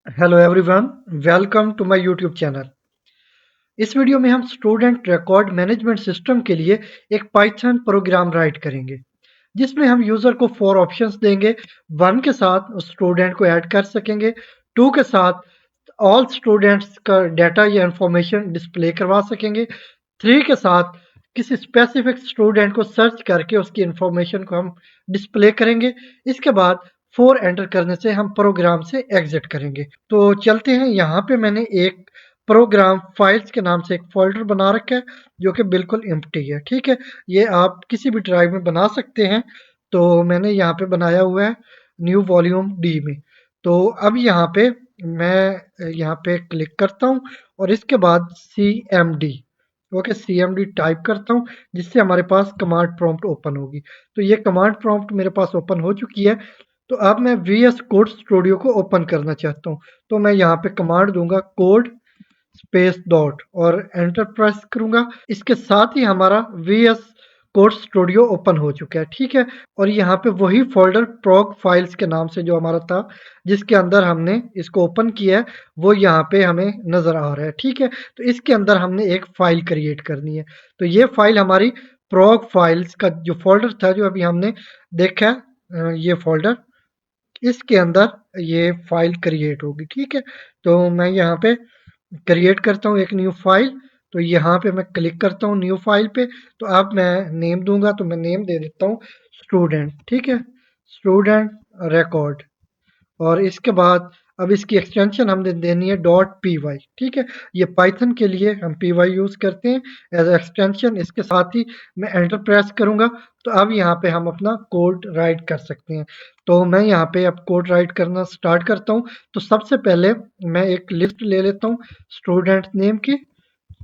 Hello everyone, welcome to my YouTube channel. इस video में हम स्टूडेंट रिकॉर्ड मैनेजमेंट सिस्टम के लिए एक पाइथन प्रोग्राम राइट करेंगे, जिसमें हम यूज़र को 4 ऑप्शंस देंगे। 1 के साथ स्टूडेंट को ऐड कर सकेंगे, 2 के साथ ऑल स्टूडेंट्स का डाटा या इंफॉर्मेशन डिस्प्ले करवा सकेंगे, 3 के साथ किसी स्पेसिफिक स्टूडेंट को सर्च करके उसकी इंफॉर्मेशन को हम डिस्प्ले करेंगे। इसके बाद 4 एंटर करने से हम प्रोग्राम से एग्जिट करेंगे। तो चलते हैं, यहाँ पे मैंने एक प्रोग्राम फाइल्स के नाम से एक फ़ोल्डर बना रखा है, जो कि बिल्कुल एम्प्टी है, ठीक है? ये आप किसी भी ड्राइव में बना सकते हैं। तो मैंने यहाँ पे बनाया हुआ है न्यू वॉल्यूम डी में। तो अब यहाँ पे मैं यहाँ पे क्लिक करता हूँ और इसके बाद सीएमडी, ओके, सीएमडी टाइप करता हूँ, जिससे हमारे पास कमांड प्रॉम्प्ट ओपन होगी। तो ये कमांड प्रॉम्प्ट मेरे पास ओपन हो चुकी है। तो अब मैं वीएस कोड स्टूडियो को ओपन करना चाहता हूँ। तो मैं यहाँ पे कमांड दूंगा कोड स्पेस डॉट और एंटर प्रेस करूंगा। इसके साथ ही हमारा वीएस कोड स्टूडियो ओपन हो चुका है, ठीक है? और यहाँ पे वही फोल्डर प्रोग फाइल्स के नाम से जो हमारा था, जिसके अंदर हमने इसको ओपन किया है, वो यहाँ पे हमें नजर आ रहा है, ठीक है? तो इसके अंदर हमने एक फाइल क्रिएट करनी है। तो ये फाइल हमारी प्रोग फाइल्स का जो फोल्डर था, जो अभी हमने देखा है, ये फोल्डर, इसके अंदर ये फाइल क्रिएट होगी, ठीक है? तो मैं यहाँ पे क्रिएट करता हूँ एक न्यू फाइल। तो यहाँ पे मैं क्लिक करता हूँ न्यू फाइल पे। तो अब मैं नेम दूंगा, तो मैं नेम दे देता हूँ स्टूडेंट, ठीक है? Student record. और इसके बाद अब इसकी एक्सटेंशन हमने देनी है डॉट पी वाई, ठीक है? ये पाइथन के लिए हम पी वाई यूज़ करते हैं एज एक्सटेंशन। इसके साथ ही मैं एंटर प्रेस करूंगा। तो अब यहाँ पे हम अपना कोड राइट कर सकते हैं। तो मैं यहाँ पे अब कोड राइट करना स्टार्ट करता हूँ। तो सबसे पहले मैं एक लिस्ट ले लेता हूँ स्टूडेंट नेम की।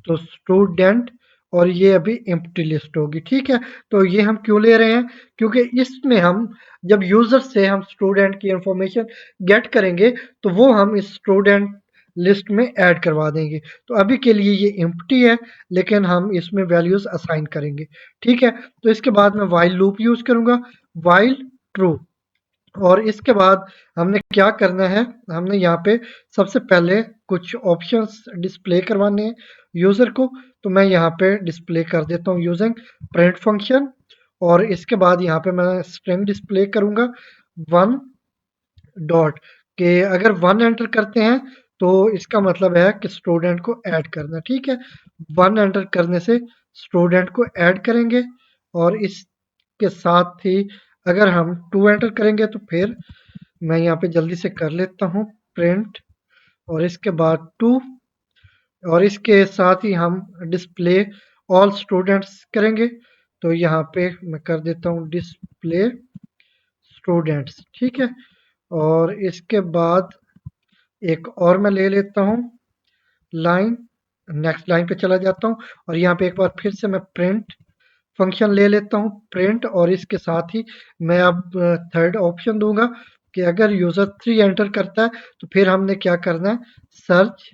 तो स्टूडेंट, और ये अभी एम्प्टी लिस्ट होगी, ठीक है? तो ये हम क्यों ले रहे हैं? क्योंकि इसमें हम जब यूजर से हम स्टूडेंट की इंफॉर्मेशन गेट करेंगे, तो वो हम इस स्टूडेंट लिस्ट में ऐड करवा देंगे। तो अभी के लिए ये एम्प्टी है, लेकिन हम इसमें वैल्यूज असाइन करेंगे, ठीक है? तो इसके बाद मैं व्हाइल लूप यूज करूंगा, व्हाइल ट्रू। और इसके बाद हमने क्या करना है, हमने यहाँ पे सबसे पहले कुछ ऑप्शंस डिस्प्ले करवाने हैं यूज़र को। तो मैं यहाँ पे डिस्प्ले कर देता हूँ यूजिंग प्रिंट फंक्शन। और इसके बाद यहाँ पे मैं स्ट्रिंग डिस्प्ले करूँगा 1 डॉट के। अगर 1 एंटर करते हैं तो इसका मतलब है कि स्टूडेंट को ऐड करना, ठीक है? 1 एंटर करने से स्टूडेंट को ऐड करेंगे। और इसके साथ ही अगर हम 2 एंटर करेंगे तो फिर मैं यहाँ पे जल्दी से कर लेता हूँ प्रिंट, और इसके बाद 2। और इसके साथ ही हम डिस्प्ले ऑल स्टूडेंट्स करेंगे। तो यहाँ पे मैं कर देता हूँ डिस्प्ले स्टूडेंट्स, ठीक है? और इसके बाद एक और मैं ले लेता हूँ लाइन, नेक्स्ट लाइन पे चला जाता हूँ। और यहाँ पे एक बार फिर से मैं प्रिंट फंक्शन ले लेता हूँ प्रिंट, और इसके साथ ही मैं अब थर्ड ऑप्शन दूंगा कि अगर यूजर 3 एंटर करता है तो फिर हमने क्या करना है, सर्च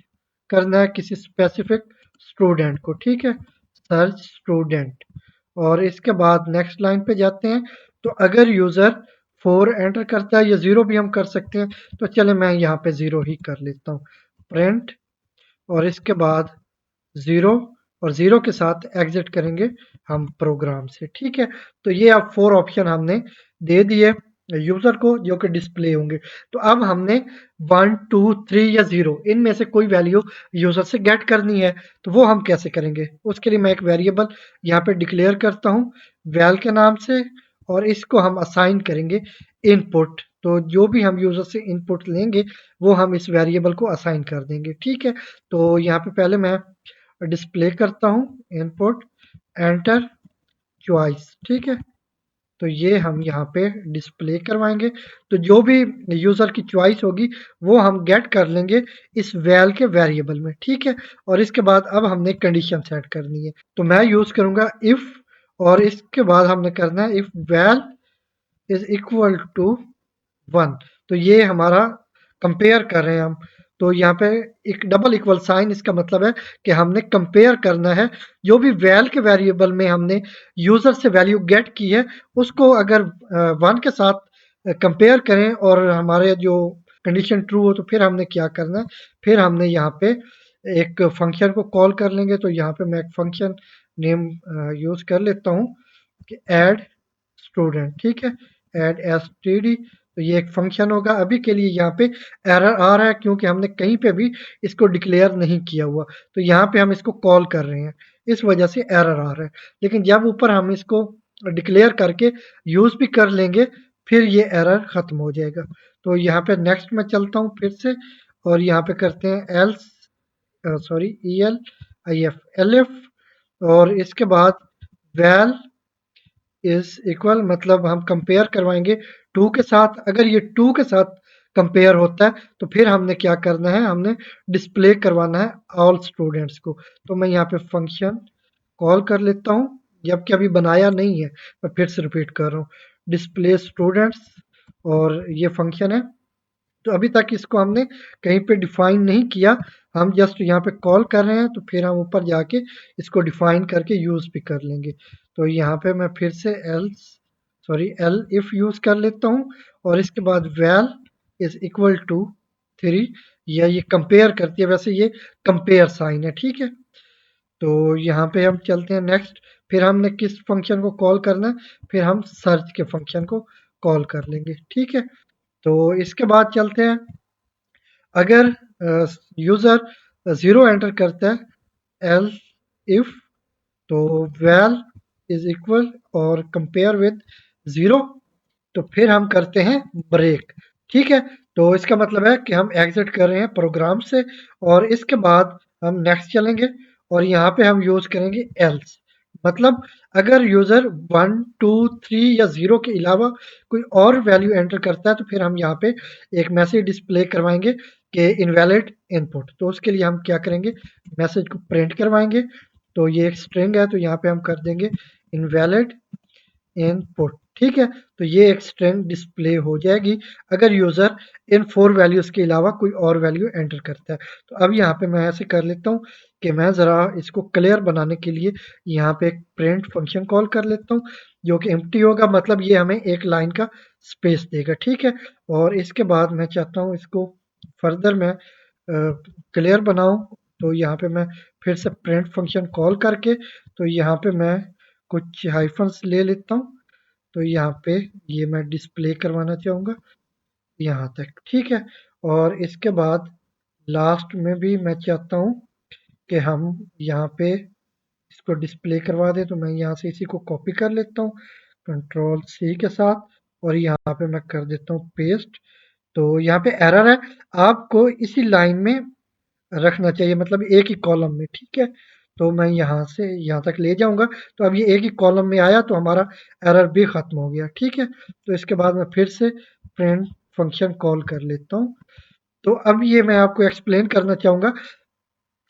करना है किसी स्पेसिफिक स्टूडेंट को, ठीक है? Search student. और इसके बाद नेक्स्ट लाइन पे जाते हैं। तो अगर यूजर 4 एंटर करता है, या 0 भी हम कर सकते हैं, तो चले मैं यहाँ पे 0 ही कर लेता हूँ प्रिंट। और इसके बाद 0, और 0 के साथ एग्जिट करेंगे हम प्रोग्राम से, ठीक है? तो ये अब 4 ऑप्शन हमने दे दिए यूजर को, जो कि डिस्प्ले होंगे। तो अब हमने 1 2 3 या 0 इनमें से कोई वैल्यू यूजर से गेट करनी है। तो वो हम कैसे करेंगे? उसके लिए मैं एक वेरिएबल यहाँ पे डिक्लेयर करता हूँ वैल के नाम से, और इसको हम असाइन करेंगे इनपुट। तो जो भी हम यूजर से इनपुट लेंगे, वो हम इस वेरिएबल को असाइन कर देंगे, ठीक है? तो यहाँ पे पहले मैं डिस्प्ले करता हूँ इनपुट एंटर चॉइस, ठीक है? तो ये हम यहाँ पे डिस्प्ले करवाएंगे। तो जो भी यूजर की चॉइस होगी, वो हम गेट कर लेंगे इस वैल के वेरिएबल में, ठीक है? और इसके बाद अब हमने कंडीशन सेट करनी है। तो मैं यूज करूंगा इफ, और इसके बाद हमने करना है if val is equal to 1। तो ये हमारा कंपेयर कर रहे हैं हम। तो यहाँ पे एक डबल इक्वल साइन, इसका मतलब है कि हमने कंपेयर करना है जो भी वैल के वेरिएबल में हमने यूजर से वैल्यू गेट की है, उसको अगर 1 के साथ कंपेयर करें, और हमारे जो कंडीशन ट्रू हो तो फिर हमने क्या करना है, फिर हमने यहाँ पे एक फंक्शन को कॉल कर लेंगे। तो यहाँ पे मैं एक फंक्शन नेम यूज कर लेता हूँ कि ऐड स्टूडेंट, ठीक है, ऐड एसटीडी। तो ये एक फंक्शन होगा। अभी के लिए यहाँ पे एरर आ रहा है क्योंकि हमने कहीं पे भी इसको डिक्लेयर नहीं किया हुआ, तो यहाँ पे हम इसको कॉल कर रहे हैं, इस वजह से एरर आ रहा है। लेकिन जब ऊपर हम इसको डिक्लेयर करके यूज भी कर लेंगे फिर ये एरर खत्म हो जाएगा। तो यहाँ पे नेक्स्ट में चलता हूँ फिर से, और यहाँ पे करते हैं else, sorry E L I F, elif, और इसके बाद वैल इज इक्वल, मतलब हम कंपेयर करवाएंगे टू के साथ। अगर ये टू के साथ कंपेयर होता है तो फिर हमने क्या करना है, हमने डिस्प्ले करवाना है ऑल स्टूडेंट्स को। तो मैं यहाँ पे फंक्शन कॉल कर लेता हूँ, जबकि अभी बनाया नहीं है, मैं फिर से रिपीट कर रहा हूँ, डिस्प्ले स्टूडेंट्स, और ये फंक्शन है। तो अभी तक इसको हमने कहीं पे डिफाइन नहीं किया, हम जस्ट यहाँ पे कॉल कर रहे हैं, तो फिर हम ऊपर जाके इसको डिफाइन करके यूज भी कर लेंगे। तो यहाँ पे मैं फिर से else, sorry L if use कर लेता हूँ, और इसके बाद वैल इज इक्वल टू 3, या ये कंपेयर करती है, वैसे ये कंपेयर साइन है, ठीक है। तो यहाँ पे हम चलते हैं नेक्स्ट, फिर हमने किस फंक्शन को कॉल करना है, फिर हम सर्च के फंक्शन को कॉल कर लेंगे, ठीक है। तो इसके बाद चलते हैं, अगर यूजर 0 एंटर करता है, एल इफ, तो वैल इज इक्वल और कंपेयर विद 0, तो फिर हम करते हैं ब्रेक, ठीक है। तो इसका मतलब है कि हम एग्जिट कर रहे हैं प्रोग्राम से, और इसके बाद हम नेक्स्ट चलेंगे, और यहाँ पे हम यूज करेंगे एल्स। मतलब अगर यूजर 1 2 3 या 0 के अलावा कोई और वैल्यू एंटर करता है तो फिर हम यहाँ पे एक मैसेज डिस्प्ले करवाएंगे कि इनवैलिड इनपुट। तो उसके लिए हम क्या करेंगे, मैसेज को प्रिंट करवाएंगे। तो ये एक स्ट्रिंग है, तो यहाँ पे हम कर देंगे इनवैलिड इनपुट, ठीक है। तो ये एक स्ट्रिंग डिस्प्ले हो जाएगी अगर यूजर इन 4 वैल्यूज के अलावा कोई और वैल्यू एंटर करता है। तो अब यहाँ पे मैं ऐसे कर लेता हूँ कि मैं ज़रा इसको क्लियर बनाने के लिए यहाँ पे एक प्रिंट फंक्शन कॉल कर लेता हूँ, जो कि एम्प्टी होगा, मतलब ये हमें एक लाइन का स्पेस देगा, ठीक है। और इसके बाद मैं चाहता हूँ इसको फर्दर मैं क्लियर बनाऊँ, तो यहाँ पे मैं फिर से प्रिंट फंक्शन कॉल करके, तो यहाँ पे मैं कुछ हाइफन्स ले लेता हूँ। तो यहाँ पे ये मैं डिस्प्ले करवाना चाहूँगा यहाँ तक, ठीक है। और इसके बाद लास्ट में भी मैं चाहता हूँ कि हम यहाँ पे इसको डिस्प्ले करवा दें। तो मैं यहाँ से इसी को कॉपी कर लेता हूँ कंट्रोल सी के साथ, और यहाँ पे मैं कर देता हूँ पेस्ट। तो यहाँ पे एरर है, आपको इसी लाइन में रखना चाहिए, मतलब एक ही कॉलम में, ठीक है। तो मैं यहाँ से यहाँ तक ले जाऊँगा, तो अब ये एक ही कॉलम में आया तो हमारा एरर भी ख़त्म हो गया, ठीक है। तो इसके बाद मैं फिर से प्रिंट फंक्शन कॉल कर लेता हूँ। तो अब ये मैं आपको एक्सप्लेन करना चाहूँगा,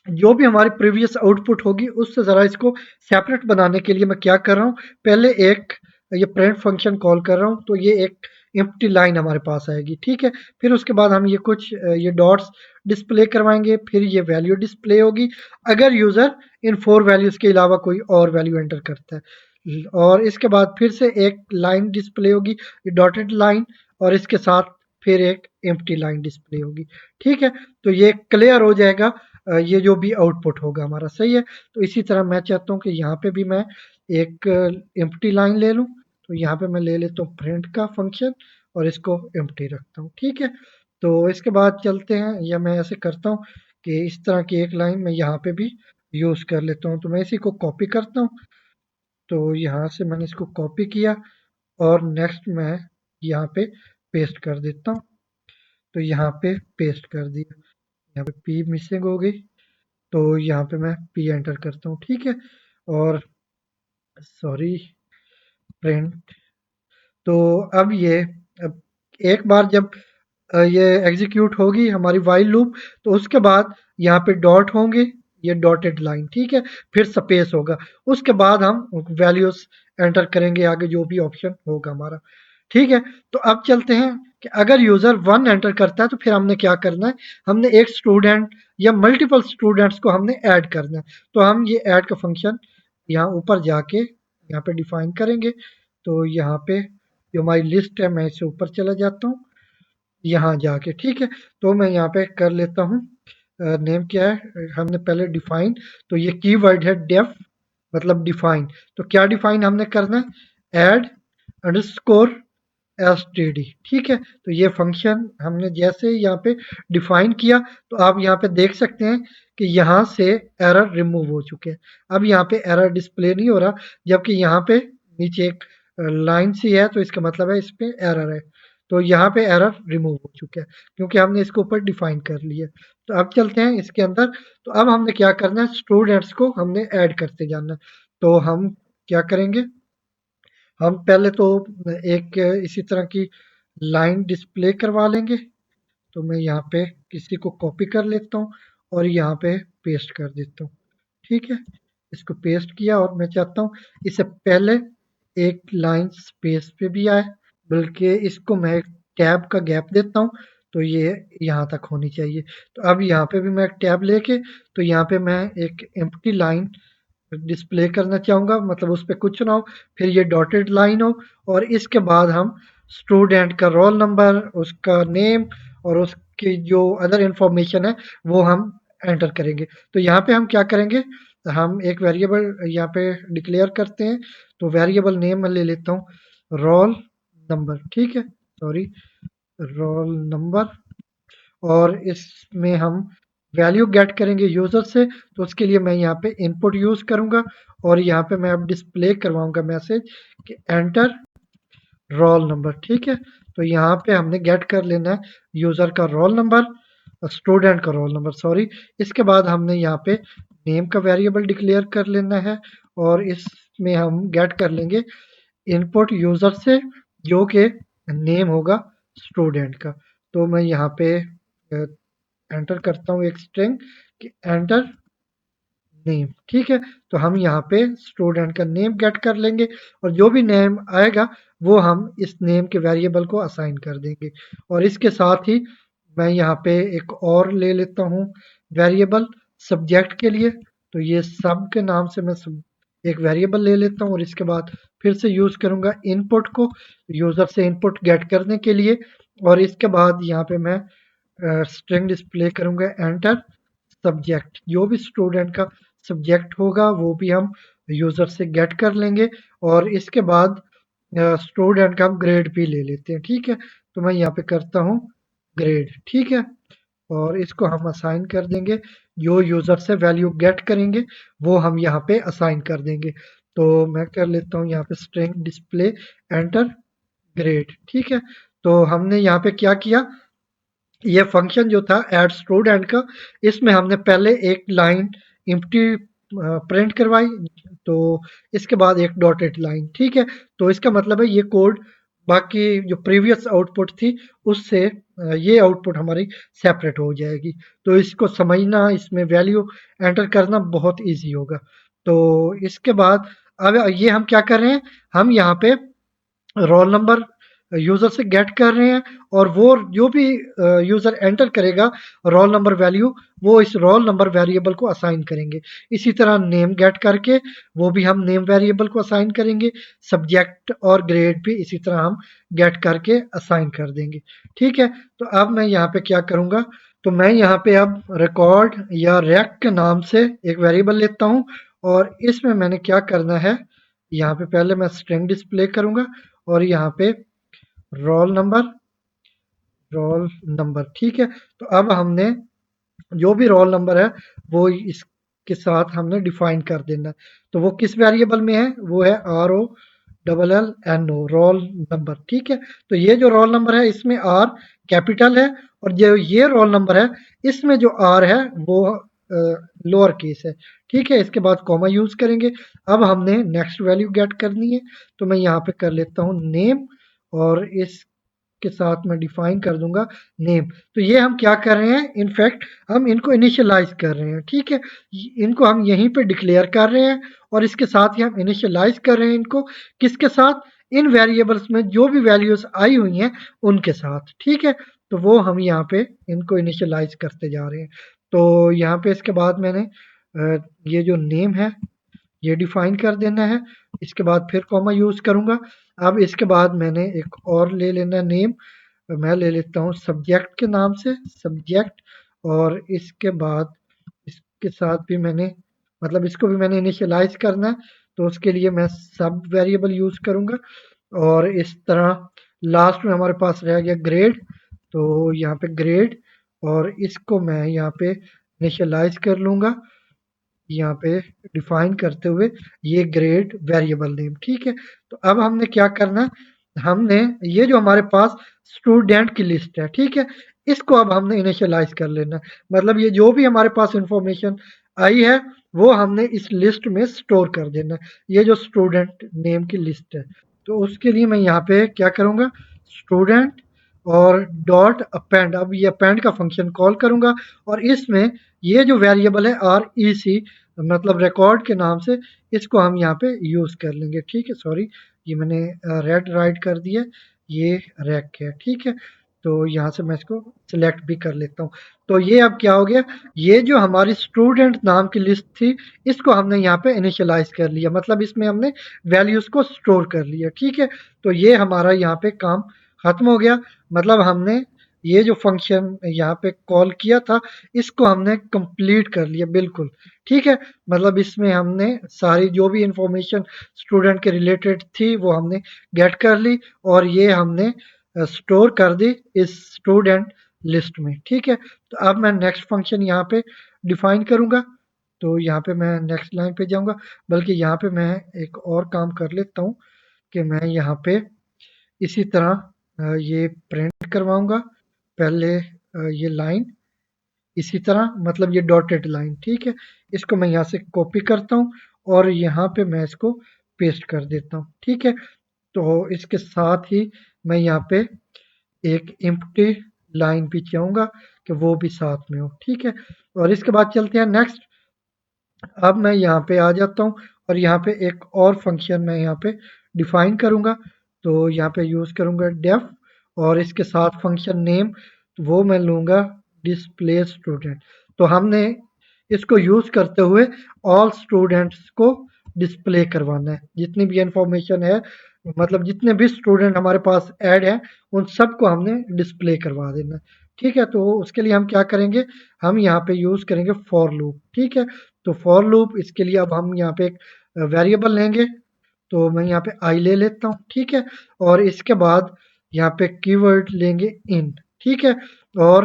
जो भी हमारी प्रीवियस आउटपुट होगी उससे ज़रा इसको सेपरेट बनाने के लिए मैं क्या कर रहा हूँ, पहले एक ये प्रिंट फंक्शन कॉल कर रहा हूँ, तो ये एक एम्प्टी लाइन हमारे पास आएगी, ठीक है। फिर उसके बाद हम ये कुछ ये डॉट्स डिस्प्ले करवाएंगे, फिर ये वैल्यू डिस्प्ले होगी अगर यूज़र इन 4 वैल्यूज़ के अलावा कोई और वैल्यू एंटर करता है, और इसके बाद फिर से एक लाइन डिस्प्ले होगी, ये डॉटेड लाइन, और इसके साथ फिर एक एम्प्टी लाइन डिस्प्ले होगी, ठीक है। तो ये क्लियर हो जाएगा ये जो भी आउटपुट होगा हमारा, सही है। तो इसी तरह मैं चाहता हूँ कि यहाँ पे भी मैं एक एम्प्टी लाइन ले लूँ, तो यहाँ पे मैं ले लेता हूँ प्रिंट का फंक्शन और इसको एम्प्टी रखता हूँ, ठीक है। तो इसके बाद चलते हैं, या मैं ऐसे करता हूँ कि इस तरह की एक लाइन मैं यहाँ पे भी यूज़ कर लेता हूँ। तो मैं इसी को कॉपी करता हूँ, तो यहाँ से मैंने इसको कॉपी किया और नेक्स्ट मैं यहाँ पे पेस्ट कर देता हूँ। तो यहाँ पे पेस्ट कर दिया, यहाँ पे पी मिसिंग हो गई, तो यहाँ पे मैं पी एंटर करता हूँ, ठीक है। और सॉरी प्रिंट, तो अब ये अब एक बार जब ये एग्जीक्यूट होगी हमारी वाइल लूप, तो उसके बाद यहाँ पे डॉट होंगे, ये डॉटेड लाइन, ठीक है। फिर स्पेस होगा, उसके बाद हम वैल्यूज एंटर करेंगे, आगे जो भी ऑप्शन होगा हमारा, ठीक है। तो अब चलते हैं कि अगर यूजर 1 एंटर करता है तो फिर हमने क्या करना है, हमने एक स्टूडेंट या मल्टीपल स्टूडेंट्स को हमने ऐड करना है। तो हम ये ऐड का फंक्शन यहाँ ऊपर जाके यहाँ पे डिफाइन करेंगे। तो यहाँ पे जो हमारी लिस्ट है मैं इससे ऊपर चला जाता हूँ, यहाँ जाके, ठीक है। तो मैं यहाँ पे कर लेता हूँ, नेम क्या है हमने पहले डिफाइन, तो ये कीवर्ड है डेफ मतलब डिफाइन। तो क्या डिफाइन हमने करना है, ऐड अंडरस्कोर एसटीडी, ठीक है। तो ये फंक्शन हमने जैसे यहाँ पे डिफाइन किया, तो आप यहाँ पे देख सकते हैं कि यहाँ से एरर रिमूव हो चुके हैं। अब यहाँ पे एरर डिस्प्ले नहीं हो रहा, जबकि यहाँ पे नीचे एक लाइन सी है, तो इसका मतलब है इस पे एरर है। तो यहाँ पे एरर रिमूव हो चुका है क्योंकि हमने इसके ऊपर डिफाइन कर लिया। तो अब चलते हैं इसके अंदर। तो अब हमने क्या करना है, स्टूडेंट्स को हमने ऐड करते जाना है। तो हम क्या करेंगे, हम पहले तो एक इसी तरह की लाइन डिस्प्ले करवा लेंगे। तो मैं यहाँ पे किसी को कॉपी कर लेता हूँ और यहाँ पे पेस्ट कर देता हूँ, ठीक है। इसको पेस्ट किया और मैं चाहता हूँ इससे पहले एक लाइन स्पेस पे भी आए, बल्कि इसको मैं एक टैब का गैप देता हूँ, तो ये यहाँ तक होनी चाहिए। तो अब यहाँ पे भी मैं एक टैब लेके, तो यहाँ पे मैं एक एम्प्टी लाइन डिस्प्ले करना चाहूँगा, मतलब उस पे कुछ ना हो, फिर ये डॉटेड लाइन हो, और इसके बाद हम स्टूडेंट का रोल नंबर, उसका नेम और उसकी जो अदर इन्फॉर्मेशन है वो हम एंटर करेंगे। तो यहाँ पे हम क्या करेंगे, हम एक वेरिएबल यहाँ पे डिक्लेयर करते हैं। तो वेरिएबल नेम मैं ले लेता हूँ रोल नंबर, ठीक है, सॉरी, रोल नंबर। और इसमें हम वैल्यू गेट करेंगे यूज़र से, तो उसके लिए मैं यहाँ पे इनपुट यूज़ करूँगा और यहाँ पे मैं अब डिस्प्ले करवाऊँगा मैसेज कि एंटर रोल नंबर, ठीक है। तो यहाँ पे हमने गेट कर लेना है यूज़र का रोल नंबर, स्टूडेंट का रोल नंबर सॉरी। इसके बाद हमने यहाँ पे नेम का वेरिएबल डिक्लेयर कर लेना है और इसमें हम गेट कर लेंगे इनपुट यूज़र से, जो कि नेम होगा स्टूडेंट का। तो मैं यहाँ पे एंटर करता हूँ एक स्ट्रिंग कि एंटर नेम, ठीक है। तो हम यहाँ पे स्टूडेंट का नेम गेट कर लेंगे और जो भी नेम आएगा वो हम इस नेम के वेरिएबल को असाइन कर देंगे। और इसके साथ ही मैं यहाँ पे एक और ले लेता हूँ वेरिएबल सब्जेक्ट के लिए। तो ये सब के नाम से मैं एक वेरिएबल ले लेता हूँ और इसके बाद फिर से यूज़ करूँगा इनपुट को यूज़र से इनपुट गेट करने के लिए। और इसके बाद यहाँ पे मैं स्ट्रिंग डिस्प्ले करूँगा एंटर सब्जेक्ट, जो भी स्टूडेंट का सब्जेक्ट होगा वो भी हम यूज़र से गेट कर लेंगे। और इसके बाद स्टूडेंट का हम ग्रेड भी ले लेते हैं, ठीक है। तो मैं यहाँ पे करता हूँ ग्रेड, ठीक है। और इसको हम असाइन कर देंगे, जो यूज़र से वैल्यू गेट करेंगे वो हम यहाँ पे असाइन कर देंगे। तो मैं कर लेता हूँ यहाँ पे स्ट्रिंग डिस्प्ले एंटर ग्रेड, ठीक है। तो हमने यहाँ पे क्या किया, ये फंक्शन जो था ऐड स्टूडेंट का, इसमें हमने पहले एक लाइन एम्प्टी प्रिंट करवाई, तो इसके बाद एक डॉटेड लाइन, ठीक है। तो इसका मतलब है ये कोड बाकी जो प्रीवियस आउटपुट थी उससे ये आउटपुट हमारी सेपरेट हो जाएगी। तो इसको समझना, इसमें वैल्यू एंटर करना बहुत इजी होगा। तो इसके बाद अब ये हम क्या कर रहे हैं, हम यहाँ पे रोल नंबर यूज़र से गेट कर रहे हैं और वो जो भी यूज़र एंटर करेगा रोल नंबर वैल्यू, वो इस रोल नंबर वेरिएबल को असाइन करेंगे। इसी तरह नेम गेट करके वो भी हम नेम वेरिएबल को असाइन करेंगे। सब्जेक्ट और ग्रेड भी इसी तरह हम गेट करके असाइन कर देंगे, ठीक है। तो अब मैं यहाँ पे क्या करूँगा, तो मैं यहाँ पे अब रिकॉर्ड या रैक के नाम से एक वेरिएबल लेता हूँ और इसमें मैंने क्या करना है, यहाँ पे पहले मैं स्ट्रिंग डिस्प्ले करूँगा और यहाँ पे रोल नंबर, रोल नंबर, ठीक है। तो अब हमने जो भी रोल नंबर है वो इसके साथ हमने डिफाइन कर देना है। तो वो किस वेरिएबल में है, वो है ROLLNO रोल नंबर, ठीक है। तो ये जो रोल नंबर है इसमें आर कैपिटल है और जो ये रोल नंबर है इसमें जो आर है वो लोअर केस है, ठीक है। इसके बाद कॉमा यूज करेंगे। अब हमने नेक्स्ट वैल्यू गेट करनी है, तो मैं यहाँ पे कर लेता हूँ नेम और इसके साथ मैं डिफाइन कर दूंगा नेम। तो ये हम क्या कर रहे हैं, इनफैक्ट हम इनको इनिशियलाइज कर रहे हैं, ठीक है। इनको हम यहीं पे डिक्लेयर कर रहे हैं और इसके साथ ही हम इनिशियलाइज कर रहे हैं इनको, किसके साथ, इन वेरिएबल्स में जो भी वैल्यूज आई हुई हैं उनके साथ, ठीक है। तो वो हम यहाँ पे इनको इनिशियलाइज करते जा रहे हैं। तो यहाँ पे इसके बाद मैंने ये जो नेम है ये डिफाइन कर देना है। इसके बाद फिर कॉमा यूज करूंगा। अब इसके बाद मैंने एक और ले लेना नेम, मैं ले लेता हूँ सब्जेक्ट के नाम से सब्जेक्ट, और इसके बाद इसके साथ भी मैंने मतलब इसको भी मैंने इनिशियलाइज करना है, तो उसके लिए मैं सब वेरिएबल यूज करूंगा। और इस तरह लास्ट में हमारे पास रह गया ग्रेड, तो यहाँ पे ग्रेड, और इसको मैं यहाँ पे इनिशियलाइज कर लूंगा यहाँ पे डिफाइन करते हुए ये ग्रेड वेरिएबल नेम। ठीक है, तो अब हमने क्या करना है, हमने ये जो हमारे पास स्टूडेंट की लिस्ट है, ठीक है, इसको अब हमने इनिशियलाइज कर लेना है। मतलब ये जो भी हमारे पास इंफॉर्मेशन आई है वो हमने इस लिस्ट में स्टोर कर देना है, ये जो स्टूडेंट नेम की लिस्ट है। तो उसके लिए मैं यहाँ पे क्या करूँगा, स्टूडेंट और डॉट अपेंड, अब ये अपेंड का फंक्शन कॉल करूँगा, और इसमें ये जो वेरिएबल है आर ई सी मतलब रिकॉर्ड के नाम से, इसको हम यहाँ पे यूज कर लेंगे। ठीक है, सॉरी ये मैंने रेड राइट कर दिया, ये रैक है। ठीक है, तो यहाँ से मैं इसको सिलेक्ट भी कर लेता हूँ। तो ये अब क्या हो गया, ये जो हमारी स्टूडेंट नाम की लिस्ट थी इसको हमने यहाँ पे इनिशियलाइज कर लिया, मतलब इसमें हमने वैल्यूज को स्टोर कर लिया। ठीक है, तो ये हमारा यहाँ पे काम खत्म हो गया, मतलब हमने ये जो फंक्शन यहाँ पे कॉल किया था इसको हमने कंप्लीट कर लिया बिल्कुल। ठीक है, मतलब इसमें हमने सारी जो भी इंफॉर्मेशन स्टूडेंट के रिलेटेड थी वो हमने गेट कर ली, और ये हमने स्टोर कर दी इस स्टूडेंट लिस्ट में। ठीक है, तो अब मैं नेक्स्ट फंक्शन यहाँ पे डिफाइन करूंगा, तो यहाँ पे मैं नेक्स्ट लाइन पे जाऊंगा, बल्कि यहाँ पे मैं एक और काम कर लेता हूँ कि मैं यहाँ पे इसी तरह ये प्रिंट करवाऊंगा पहले ये लाइन इसी तरह, मतलब ये डॉटेड लाइन। ठीक है, इसको मैं यहाँ से कॉपी करता हूँ और यहाँ पे मैं इसको पेस्ट कर देता हूँ। ठीक है, तो इसके साथ ही मैं यहाँ पे एक एम्प्टी लाइन भी चाहूंगा कि वो भी साथ में हो। ठीक है, और इसके बाद चलते हैं नेक्स्ट। अब मैं यहाँ पे आ जाता हूँ और यहाँ पे एक और फंक्शन मैं यहाँ पे डिफाइन करूँगा, तो यहाँ पे यूज़ करूँगा डेफ, और इसके साथ फंक्शन नेम वो मैं लूँगा डिस्प्ले स्टूडेंट। तो हमने इसको यूज़ करते हुए ऑल स्टूडेंट्स को डिस्प्ले करवाना है, जितनी भी इंफॉर्मेशन है, मतलब जितने भी स्टूडेंट हमारे पास ऐड हैं उन सबको हमने डिस्प्ले करवा देना है। ठीक है, तो उसके लिए हम क्या करेंगे, हम यहाँ पे यूज़ करेंगे फॉर लूप। ठीक है, तो फॉर लूप इसके लिए अब हम यहाँ पे एक वेरिएबल लेंगे, तो मैं यहाँ पे आई ले लेता हूँ। ठीक है, और इसके बाद यहाँ पे कीवर्ड लेंगे इन। ठीक है, और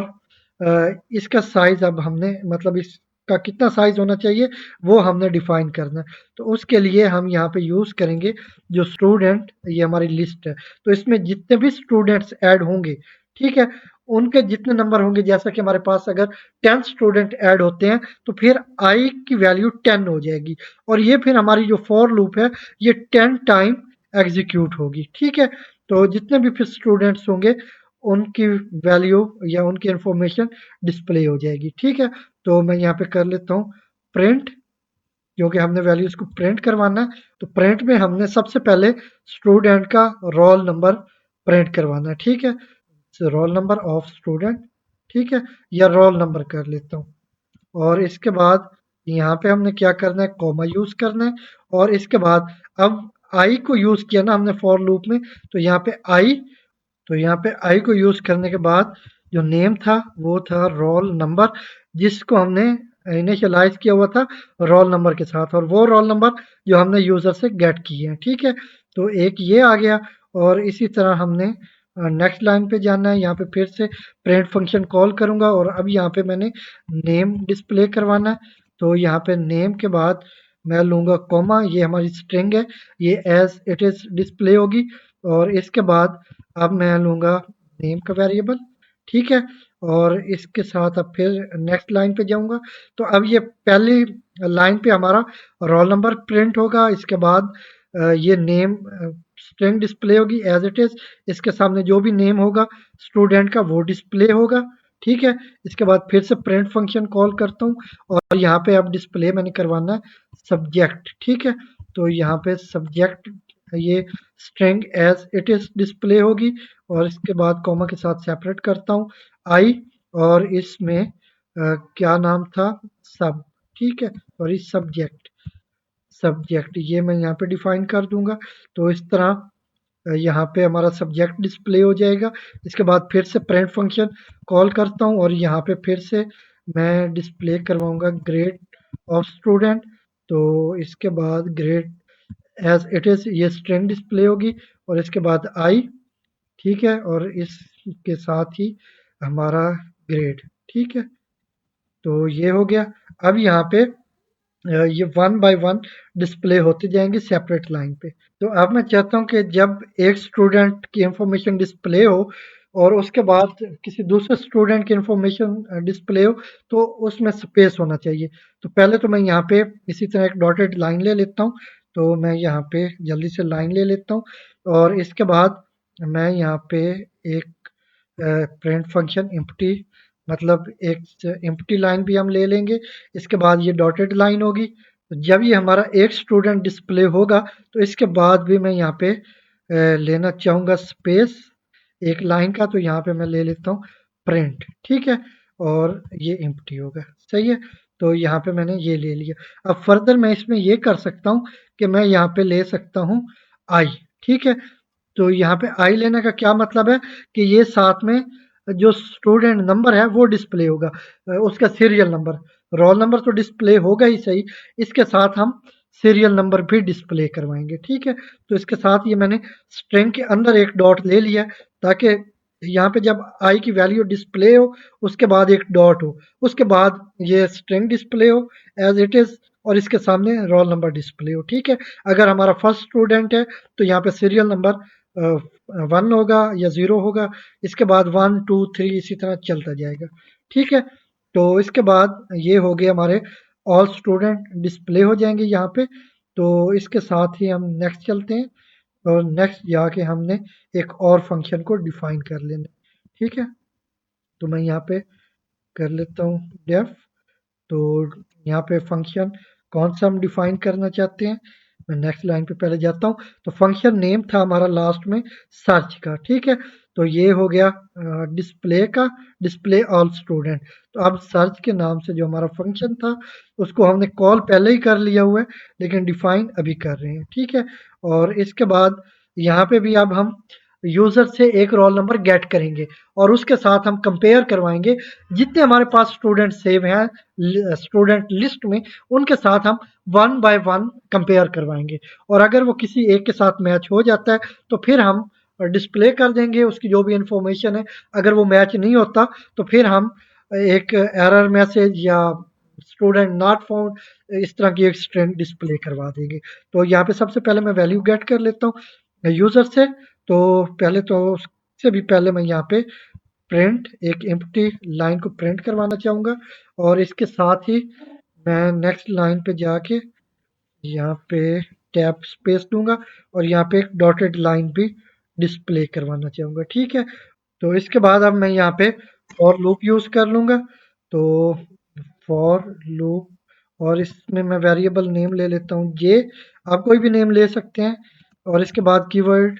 इसका साइज अब हमने मतलब इसका कितना साइज होना चाहिए वो हमने डिफाइन करना है। तो उसके लिए हम यहाँ पे यूज करेंगे जो स्टूडेंट, ये हमारी लिस्ट है, तो इसमें जितने भी स्टूडेंट्स ऐड होंगे, ठीक है, उनके जितने नंबर होंगे, जैसा कि हमारे पास अगर 10 स्टूडेंट ऐड होते हैं तो फिर आई की वैल्यू 10 हो जाएगी, और ये फिर हमारी जो फॉर लूप है ये 10 टाइम एग्जीक्यूट होगी। ठीक है, तो जितने भी फिर स्टूडेंट्स होंगे उनकी वैल्यू या उनकी इंफॉर्मेशन डिस्प्ले हो जाएगी। ठीक है, तो मैं यहाँ पे कर लेता हूँ प्रिंट, क्योंकि हमने वैल्यूज को प्रिंट करवाना है, तो प्रिंट में हमने सबसे पहले स्टूडेंट का रोल नंबर प्रिंट करवाना है। ठीक है, रोल नंबर ऑफ स्टूडेंट, ठीक है, या रोल नंबर कर लेता हूँ, और इसके बाद यहाँ पे हमने क्या करना है, कॉमा यूज करना है, और इसके बाद अब आई को यूज किया ना हमने फॉर लूप में, तो यहाँ पे आई, तो यहाँ पे आई को यूज करने के बाद जो नेम था वो था रोल नंबर, जिसको हमने इनिशियलाइज किया हुआ था रोल नंबर के साथ, और वो रोल नंबर जो हमने यूजर से गेट किए हैं। ठीक है, तो एक ये आ गया, और इसी तरह हमने नेक्स्ट लाइन पे जाना है, यहाँ पे फिर से प्रिंट फंक्शन कॉल करूंगा, और अब यहाँ पे मैंने नेम डिस्प्ले करवाना है, तो यहाँ पे नेम के बाद मैं लूंगा कॉमा, ये हमारी स्ट्रिंग है, ये एज इट इज डिस्प्ले होगी, और इसके बाद अब मैं लूंगा नेम का वेरिएबल। ठीक है, और इसके साथ अब फिर नेक्स्ट लाइन पे जाऊंगा, तो अब ये पहली लाइन पे हमारा रोल नंबर प्रिंट होगा, इसके बाद ये नेम स्ट्रिंग डिस्प्ले होगी एज इट इज, इसके सामने जो भी नेम होगा स्टूडेंट का वो डिस्प्ले होगा। ठीक है, इसके बाद फिर से प्रिंट फंक्शन कॉल करता हूँ, और यहाँ पे अब डिस्प्ले मैंने करवाना है सब्जेक्ट। ठीक है, तो यहाँ पे सब्जेक्ट ये string as it is display होगी, और इसके बाद कॉमा के साथ सेपरेट करता हूँ आई, और इसमें क्या नाम था, सब। ठीक है, और इस सब्जेक्ट, सब्जेक्ट ये मैं यहाँ पे डिफाइन कर दूंगा। तो इस तरह यहाँ पे हमारा सब्जेक्ट डिस्प्ले हो जाएगा। इसके बाद फिर से प्रिंट फंक्शन कॉल करता हूँ और यहाँ पे फिर से मैं डिस्प्ले करवाऊँगा ग्रेड ऑफ स्टूडेंट। तो इसके बाद ग्रेड एज इट इज़ ये स्ट्रिंग डिस्प्ले होगी और इसके बाद आई, ठीक है, और इसके साथ ही हमारा ग्रेड, ठीक है। तो ये हो गया। अब यहाँ पे ये वन बाय वन डिस्प्ले होते जाएंगे सेपरेट लाइन पे। तो अब मैं चाहता हूँ कि जब एक स्टूडेंट की इंफॉर्मेशन डिस्प्ले हो और उसके बाद किसी दूसरे स्टूडेंट की इंफॉर्मेशन डिस्प्ले हो तो उसमें स्पेस होना चाहिए। तो पहले तो मैं यहाँ पे इसी तरह एक डॉटेड लाइन ले लेता हूँ। तो मैं यहाँ पे जल्दी से लाइन ले लेता हूँ और इसके बाद मैं यहाँ पे एक प्रिंट फंक्शन एम्प्टी, मतलब एक एम्प्टी लाइन भी हम ले लेंगे। इसके बाद ये डॉटेड लाइन होगी। तो जब ये हमारा एक स्टूडेंट डिस्प्ले होगा तो इसके बाद भी मैं यहाँ पे लेना चाहूँगा स्पेस एक लाइन का। तो यहाँ पे मैं ले लेता हूँ प्रिंट, ठीक है, और ये एम्प्टी होगा, सही है। तो यहाँ पे मैंने ये ले लिया। अब फर्दर मैं इसमें ये कर सकता हूँ कि मैं यहाँ पे ले सकता हूँ आई, ठीक है। तो यहाँ पे आई लेने का क्या मतलब है कि ये साथ में जो स्टूडेंट नंबर है वो डिस्प्ले होगा, उसका सीरियल नंबर। रोल नंबर तो डिस्प्ले होगा ही सही, इसके साथ हम सीरियल नंबर भी डिस्प्ले करवाएंगे, ठीक है। तो इसके साथ ये मैंने स्ट्रिंग के अंदर एक डॉट ले लिया ताकि यहाँ पे जब आई की वैल्यू डिस्प्ले हो उसके बाद एक डॉट हो, उसके बाद ये स्ट्रिंग डिस्प्ले हो एज इट इज और इसके सामने रोल नंबर डिस्प्ले हो, ठीक है। अगर हमारा फर्स्ट स्टूडेंट है तो यहाँ पे सीरियल नंबर 1 होगा या 0 होगा, इसके बाद 1 2 3 इसी तरह चलता जाएगा, ठीक है। तो इसके बाद ये हो गए हमारे ऑल स्टूडेंट डिस्प्ले हो जाएंगे यहाँ पे। तो इसके साथ ही हम नेक्स्ट चलते हैं और नेक्स्ट जाके हमने एक और फंक्शन को डिफाइन कर लेना, ठीक है। तो मैं यहाँ पे कर लेता हूँ डेफ। तो यहाँ पे फंक्शन कौन सा हम डिफाइन करना चाहते हैं, मैं नेक्स्ट लाइन पे पहले जाता हूँ। तो फंक्शन नेम था हमारा लास्ट में सर्च का, ठीक है। तो ये हो गया डिस्प्ले का, डिस्प्ले ऑल स्टूडेंट। तो अब सर्च के नाम से जो हमारा फंक्शन था उसको हमने कॉल पहले ही कर लिया हुआ है लेकिन डिफाइन अभी कर रहे हैं, ठीक है। और इसके बाद यहाँ पे भी अब हम यूजर से एक रोल नंबर गेट करेंगे और उसके साथ हम कंपेयर करवाएंगे जितने हमारे पास स्टूडेंट सेव हैं स्टूडेंट लिस्ट में, उनके साथ हम वन बाय वन कंपेयर करवाएंगे। और अगर वो किसी एक के साथ मैच हो जाता है तो फिर हम डिस्प्ले कर देंगे उसकी जो भी इंफॉर्मेशन है। अगर वो मैच नहीं होता तो फिर हम एक एरर मैसेज या स्टूडेंट नॉट फाउंड इस तरह की एक स्ट्रिंग डिस्प्ले करवा देंगे। तो यहाँ पे सबसे पहले मैं वैल्यू गेट कर लेता हूँ यूजर से। तो पहले तो उससे भी पहले मैं यहाँ पे प्रिंट एक एम्प्टी लाइन को प्रिंट करवाना चाहूँगा और इसके साथ ही मैं नेक्स्ट लाइन पे जाके यहाँ पे टैब स्पेस दूंगा और यहाँ पे एक डॉटेड लाइन भी डिस्प्ले करवाना चाहूँगा, ठीक है। तो इसके बाद अब मैं यहाँ पे फॉर लूप यूज़ कर लूँगा। तो फॉर लूप और इसमें मैं वेरिएबल नेम ले लेता हूँ जे, आप कोई भी नेम ले सकते हैं। और इसके बाद कीवर्ड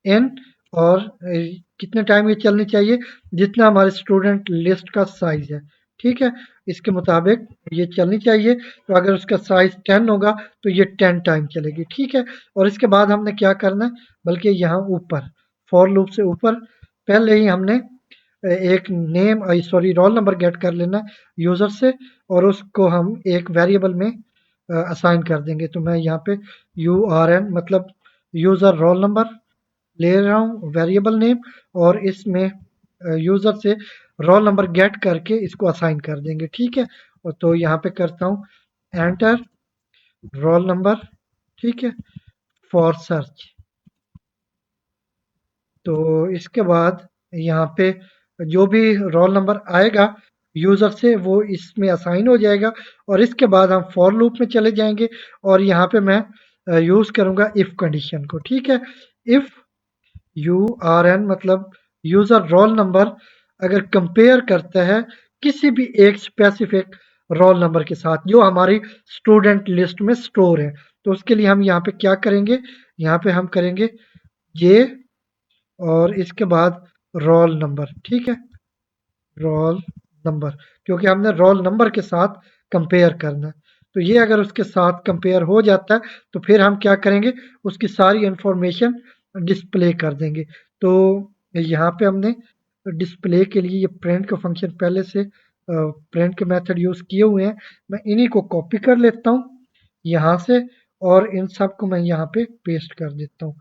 एन और कितने टाइम ये चलनी चाहिए, जितना हमारे स्टूडेंट लिस्ट का साइज है, ठीक है, इसके मुताबिक ये चलनी चाहिए। तो अगर उसका साइज 10 होगा तो ये 10 टाइम चलेगी, ठीक है। और इसके बाद हमने क्या करना है, बल्कि यहाँ ऊपर फॉर लूप से ऊपर पहले ही हमने एक name sorry roll number get कर लेना यूजर से और उसको हम एक वेरिएबल में असाइन कर देंगे। तो मैं यहाँ पे URN मतलब यूजर रोल नंबर ले रहा हूँ वेरिएबल नेम और इसमें यूजर से रोल नंबर गेट करके इसको असाइन कर देंगे, ठीक है। और तो यहाँ पे करता हूँ एंटर रोल नंबर, ठीक है, फॉर सर्च। तो इसके बाद यहाँ पे जो भी रोल नंबर आएगा यूजर से वो इसमें असाइन हो जाएगा। और इसके बाद हम फॉर लूप में चले जाएंगे और यहाँ पे मैं यूज करूंगा इफ कंडीशन को, ठीक है। इफ URN मतलब यूजर रोल नंबर अगर कंपेयर करता है किसी भी एक स्पेसिफिक रोल नंबर के साथ जो हमारी स्टूडेंट लिस्ट में स्टोर है, तो उसके लिए हम यहाँ पे क्या करेंगे, यहाँ पे हम करेंगे जे और इसके बाद रोल नंबर, ठीक है, रोल नंबर, क्योंकि हमने रोल नंबर के साथ कंपेयर करना है। तो ये अगर उसके साथ कंपेयर हो जाता है तो फिर हम क्या करेंगे, उसकी सारी इंफॉर्मेशन डिस्प्ले कर देंगे। तो यहाँ पे हमने डिस्प्ले के लिए ये प्रिंट का फंक्शन पहले से प्रिंट के मेथड यूज़ किए हुए हैं। मैं इन्हीं को कॉपी कर लेता हूँ यहाँ से और इन सब को मैं यहाँ पे पेस्ट कर देता हूँ।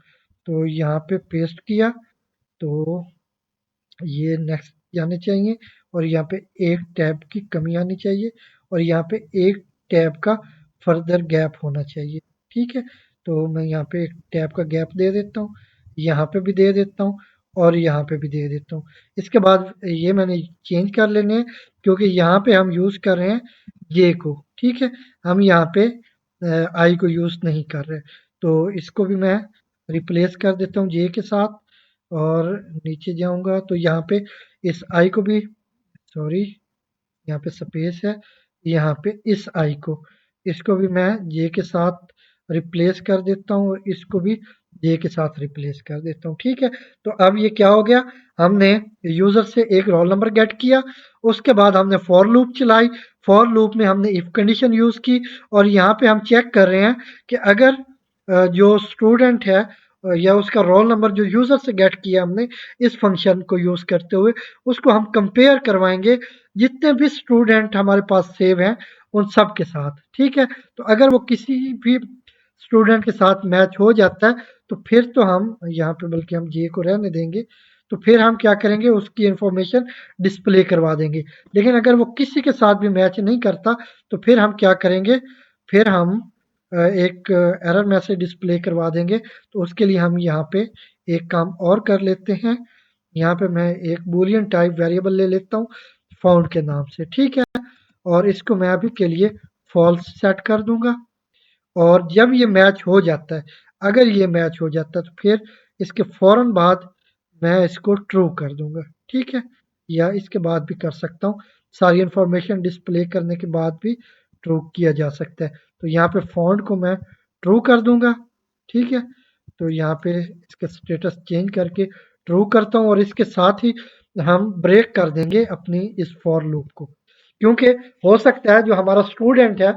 तो यहाँ पे पेस्ट किया तो ये नेक्स्ट आने चाहिए और यहाँ पे एक टैब की कमी आनी चाहिए और यहाँ पे एक टैब का फर्दर गैप होना चाहिए। ठीक है, तो मैं यहाँ पे एक टैब का गैप दे देता हूँ, यहाँ पे भी दे देता हूँ और यहाँ पे भी दे देता हूँ। इसके बाद ये मैंने चेंज कर लेने हैं क्योंकि यहाँ पे हम यूज़ कर रहे हैं ये को। ठीक है, हम यहाँ पे आई को यूज़ नहीं कर रहे। तो इसको भी मैं रिप्लेस कर देता हूँ जे के साथ और नीचे जाऊँगा तो यहाँ पे इस आई को भी सॉरी यहाँ पे स्पेस है, यहाँ पे इस आई को इसको भी मैं जे के साथ रिप्लेस कर देता हूँ और इसको भी जे के साथ रिप्लेस कर देता हूँ। ठीक है, तो अब ये क्या हो गया, हमने यूज़र से एक रोल नंबर गेट किया, उसके बाद हमने फॉर लूप चलाई, फॉर लूप में हमने इफ कंडीशन यूज़ की और यहाँ पे हम चेक कर रहे हैं कि अगर जो स्टूडेंट है या उसका रोल नंबर जो यूज़र से गेट किया हमने इस फंक्शन को यूज़ करते हुए, उसको हम कंपेयर करवाएंगे जितने भी स्टूडेंट हमारे पास सेव हैं उन सब के साथ। ठीक है, तो अगर वो किसी भी स्टूडेंट के साथ मैच हो जाता है तो फिर तो हम यहाँ पे बल्कि हम जे को रहने देंगे, तो फिर हम क्या करेंगे उसकी इंफॉर्मेशन डिस्प्ले करवा देंगे। लेकिन अगर वो किसी के साथ भी मैच नहीं करता तो फिर हम क्या करेंगे, फिर हम एक एरर मैसेज डिस्प्ले करवा देंगे। तो उसके लिए हम यहाँ पे एक काम और कर लेते हैं, यहाँ पे मैं एक बूलियन टाइप वेरिएबल ले लेता हूँ फाउंड के नाम से। ठीक है, और इसको मैं अभी के लिए फॉल्स सेट कर दूंगा और जब ये मैच हो जाता है, अगर ये मैच हो जाता है तो फिर इसके फौरन बाद मैं इसको ट्रू कर दूंगा। ठीक है, या इसके बाद भी कर सकता हूँ, सारी इंफॉर्मेशन डिस्प्ले करने के बाद भी ट्रू किया जा सकता है। तो यहाँ पे फॉन्ट को मैं ट्रू कर दूंगा। ठीक है, तो यहाँ पे इसका स्टेटस चेंज करके ट्रू करता हूँ और इसके साथ ही हम ब्रेक कर देंगे अपनी इस फॉर लूप को, क्योंकि हो सकता है जो हमारा स्टूडेंट है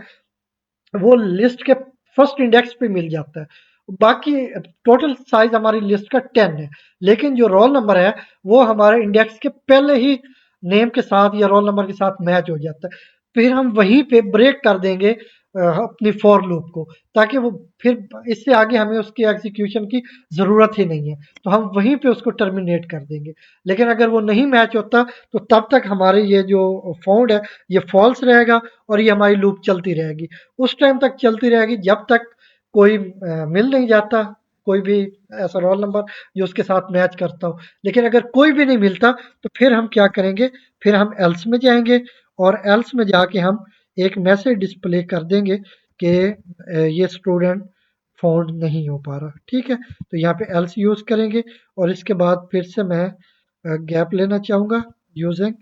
वो लिस्ट के फर्स्ट इंडेक्स पे मिल जाता है, बाकी टोटल साइज हमारी लिस्ट का 10 है, लेकिन जो रोल नंबर है वो हमारे इंडेक्स के पहले ही नेम के साथ या रोल नंबर के साथ मैच हो जाता है। फिर हम वहीं पे ब्रेक कर देंगे अपनी फॉर लूप को, ताकि वो फिर इससे आगे हमें उसके एग्जीक्यूशन की ज़रूरत ही नहीं है, तो हम वहीं पे उसको टर्मिनेट कर देंगे। लेकिन अगर वो नहीं मैच होता तो तब तक हमारे ये जो फाउंड है ये फॉल्स रहेगा और ये हमारी लूप चलती रहेगी। उस टाइम तक चलती रहेगी जब तक कोई मिल नहीं जाता, कोई भी ऐसा रोल नंबर जो उसके साथ मैच करता हो। लेकिन अगर कोई भी नहीं मिलता तो फिर हम क्या करेंगे, फिर हम एल्स में जाएंगे और एल्स में जाके हम एक मैसेज डिस्प्ले कर देंगे कि ये स्टूडेंट फाउंड नहीं हो पा रहा। ठीक है, तो यहाँ पे एल्स यूज़ करेंगे और इसके बाद फिर से मैं गैप लेना चाहूँगा यूजिंग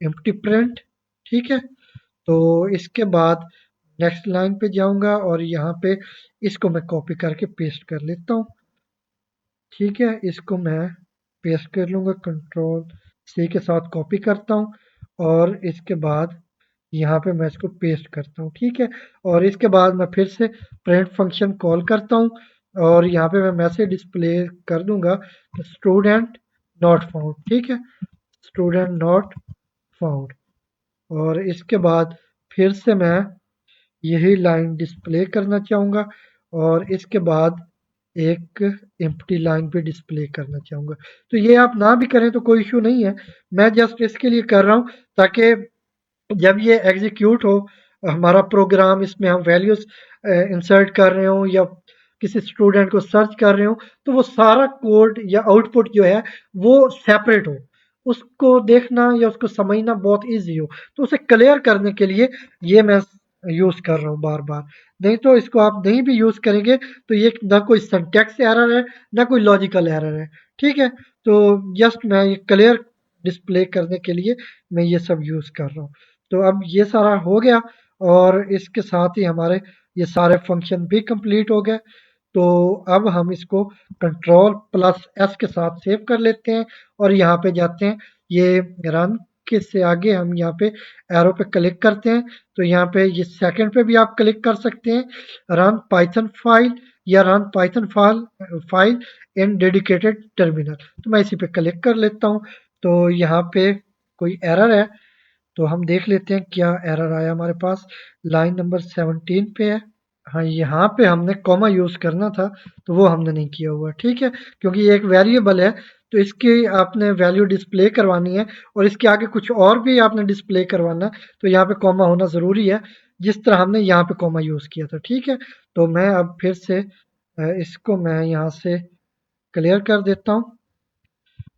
एम्प्टी प्रिंट। ठीक है, तो इसके बाद नेक्स्ट लाइन पे जाऊँगा और यहाँ पे इसको मैं कॉपी करके पेस्ट कर लेता हूँ। ठीक है, इसको मैं पेस्ट कर लूँगा, कंट्रोल सी के साथ कॉपी करता हूँ और इसके बाद यहाँ पे मैं इसको पेस्ट करता हूँ। ठीक है, और इसके बाद मैं फिर से प्रिंट फंक्शन कॉल करता हूँ और यहाँ पे मैं मैसेज डिस्प्ले कर दूंगा स्टूडेंट नॉट फाउंड। ठीक है, स्टूडेंट नॉट फाउंड और इसके बाद फिर से मैं यही लाइन डिस्प्ले करना चाहूँगा और इसके बाद एक एम्प्टी लाइन पे डिस्प्ले करना चाहूँगा। तो ये आप ना भी करें तो कोई इश्यू नहीं है, मैं जस्ट इसके लिए कर रहा हूँ ताकि जब ये एग्जीक्यूट हो हमारा प्रोग्राम, इसमें हम वैल्यूज इंसर्ट कर रहे हो या किसी स्टूडेंट को सर्च कर रहे हो, तो वो सारा कोड या आउटपुट जो है वो सेपरेट हो, उसको देखना या उसको समझना बहुत इजी हो। तो उसे क्लियर करने के लिए ये मैं यूज कर रहा हूँ बार बार। नहीं तो इसको आप नहीं भी यूज करेंगे तो ये ना कोई सिंटैक्स एरर है ना कोई लॉजिकल एरर है। ठीक है, तो जस्ट मैं ये क्लियर डिस्प्ले करने के लिए मैं ये सब यूज कर रहा हूँ। तो अब ये सारा हो गया और इसके साथ ही हमारे ये सारे फंक्शन भी कंप्लीट हो गए। तो अब हम इसको कंट्रोल प्लस एस के साथ सेव कर लेते हैं और यहाँ पे जाते हैं, ये रन के से आगे हम यहाँ पे एरो पे क्लिक करते हैं। तो यहाँ पे ये सेकंड पे भी आप क्लिक कर सकते हैं, रन पाइथन फाइल या run Python file in dedicated terminal. तो मैं इसी पे क्लिक कर लेता हूँ। तो यहाँ पे कोई एरर है, तो हम देख लेते हैं क्या एरर आया हमारे पास। लाइन नंबर 17 पे है। हाँ, यहाँ पे हमने कॉमा यूज़ करना था, तो वो हमने नहीं किया हुआ, ठीक है? क्योंकि ये एक वेरिएबल है, तो इसकी आपने वैल्यू डिस्प्ले करवानी है और इसके आगे कुछ और भी आपने डिस्प्ले करवाना है, तो यहाँ पे कॉमा होना ज़रूरी है, जिस तरह हमने यहाँ पे कॉमा यूज़ किया था, ठीक है? तो मैं अब फिर से इसको मैं यहाँ से क्लियर कर देता हूँ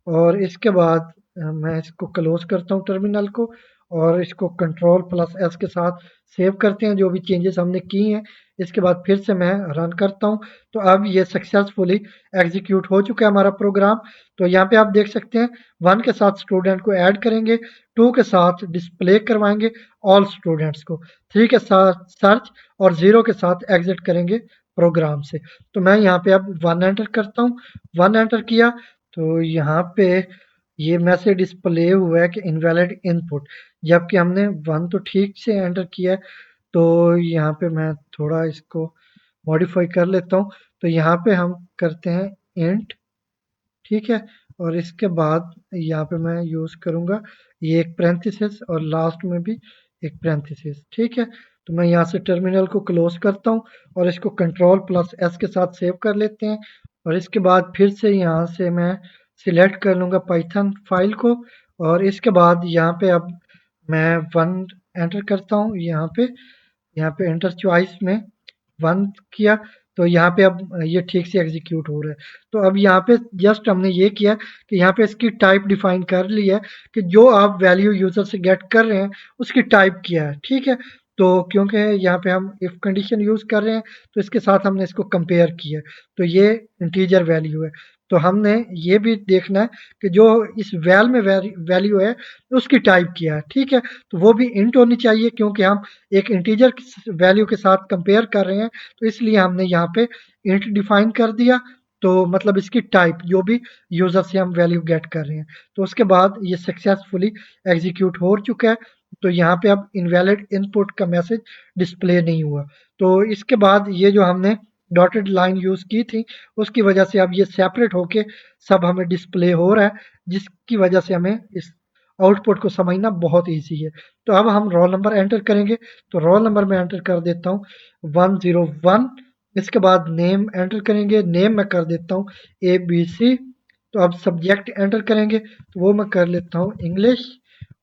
और इसके बाद मैं इसको क्लोज़ करता हूँ टर्मिनल को और इसको कंट्रोल प्लस एस के साथ सेव करते हैं जो भी चेंजेस हमने की हैं। इसके बाद फिर से मैं रन करता हूँ। तो अब ये सक्सेसफुली एग्जीक्यूट हो चुका है हमारा प्रोग्राम। तो यहाँ पे आप देख सकते हैं 1 के साथ स्टूडेंट को ऐड करेंगे, 2 के साथ डिस्प्ले करवाएंगे ऑल स्टूडेंट्स को, 3 के साथ सर्च और 0 के साथ एग्जिट करेंगे प्रोग्राम से। तो मैं यहाँ पे अब 1 एंटर करता हूँ। 1 एंटर किया तो यहाँ पे ये मैसेज डिस्प्ले हुआ है कि इनवैलिड इनपुट, जबकि हमने 1 तो ठीक से एंटर किया है। तो यहाँ पे मैं थोड़ा इसको मॉडिफाई कर लेता हूँ। तो यहाँ पे हम करते हैं इंट, ठीक है? और इसके बाद यहाँ पे मैं यूज़ करूँगा ये एक पैरेंथेसिस और लास्ट में भी एक पैरेंथेसिस, ठीक है? तो मैं यहाँ से टर्मिनल को क्लोज करता हूँ और इसको कंट्रोल प्लस एस के साथ सेव कर लेते हैं और इसके बाद फिर से यहाँ से मैं सिलेक्ट कर लूँगा पाइथन फाइल को और इसके बाद यहाँ पे अब मैं 1 एंटर करता हूँ यहाँ पे एंटर चॉइस में 1 किया। तो यहाँ पे अब ये ठीक से एग्जीक्यूट हो रहा है। तो अब यहाँ पे जस्ट हमने ये किया कि यहाँ पे इसकी टाइप डिफाइन कर ली है कि जो आप वैल्यू यूजर से गेट कर रहे हैं उसकी टाइप किया है, ठीक है? तो क्योंकि यहाँ पे हम इफ कंडीशन यूज कर रहे हैं तो इसके साथ हमने इसको कंपेयर किया, तो ये इंटीजर वैल्यू है। तो हमने ये भी देखना है कि जो इस वैल में वैल्यू है उसकी टाइप किया है, ठीक है? तो वो भी इंट होनी चाहिए क्योंकि हम एक इंटीजर वैल्यू के साथ कंपेयर कर रहे हैं, तो इसलिए हमने यहाँ पे इंट डिफाइन कर दिया। तो मतलब इसकी टाइप जो भी यूजर से हम वैल्यू गेट कर रहे हैं। तो उसके बाद ये सक्सेसफुली एग्जीक्यूट हो चुका है। तो यहाँ पे अब इनवैलिड इनपुट का मैसेज डिस्प्ले नहीं हुआ। तो इसके बाद ये जो हमने डॉटेड लाइन यूज की थी उसकी वजह से अब ये सेपरेट होके सब हमें डिस्प्ले हो रहा है, जिसकी वजह से हमें इस आउटपुट को समझना बहुत ईजी है। तो अब हम रोल नंबर एंटर करेंगे। तो रोल नंबर मैं एंटर कर देता हूँ 101। इसके बाद नेम एंटर करेंगे, नेम मैं कर देता हूँ ABC। तो अब सब्जेक्ट एंटर करेंगे तो वो मैं कर लेता हूँ इंग्लिश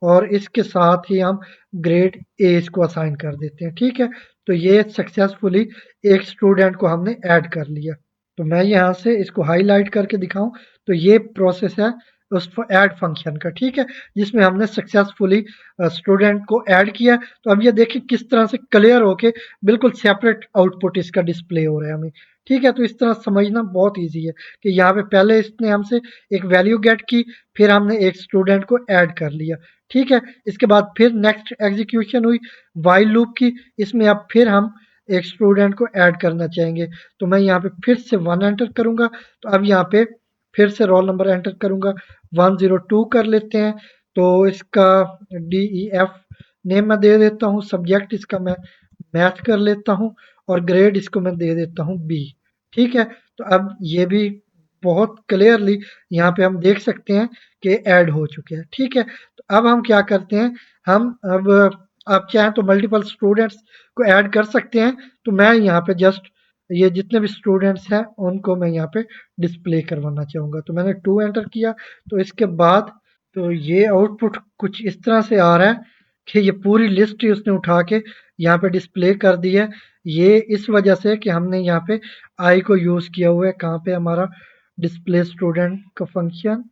और इसके साथ ही हम ग्रेड ए इसको असाइन कर देते हैं, ठीक है? तो ये सक्सेसफुली एक स्टूडेंट को हमने ऐड कर लिया। तो मैं यहाँ से इसको हाईलाइट करके दिखाऊं तो ये प्रोसेस है उस ऐड फंक्शन का, ठीक है? जिसमें हमने सक्सेसफुली स्टूडेंट को ऐड किया। तो अब ये देखिए किस तरह से क्लियर होके बिल्कुल सेपरेट आउटपुट इसका डिस्प्ले हो रहा है हमें, ठीक है? तो इस तरह समझना बहुत ईजी है कि यहाँ पे पहले इसने हमसे एक वैल्यू गेट की, फिर हमने एक स्टूडेंट को ऐड कर लिया, ठीक है? इसके बाद फिर नेक्स्ट एग्जीक्यूशन हुई व्हाइल लूप की। इसमें अब फिर हम एक स्टूडेंट को ऐड करना चाहेंगे। तो मैं यहाँ पे फिर से 1 एंटर करूँगा। तो अब यहाँ पे फिर से रोल नंबर एंटर करूँगा, 102 कर लेते हैं। तो इसका DEF नेम मैं दे देता हूँ, सब्जेक्ट इसका मैं मैथ कर लेता हूँ और ग्रेड इसको मैं दे देता हूँ B, ठीक है? तो अब ये भी बहुत क्लियरली यहाँ पे हम देख सकते हैं कि ऐड हो चुके हैं, ठीक है? तो अब हम क्या करते हैं, हम अब आप चाहें तो मल्टीपल स्टूडेंट्स को ऐड कर सकते हैं। तो मैं यहाँ पे जस्ट ये जितने भी स्टूडेंट्स हैं उनको मैं यहाँ पे डिस्प्ले करवाना चाहूँगा। तो मैंने 2 एंटर किया। तो इसके बाद तो ये आउटपुट कुछ इस तरह से आ रहा है कि ये पूरी लिस्ट ही उसने उठा के यहाँ पे डिस्प्ले कर दी है। ये इस वजह से कि हमने यहाँ पे आई को यूज़ किया हुआ है। कहाँ पे हमारा डिस्प्ले स्टूडेंट का फंक्शन,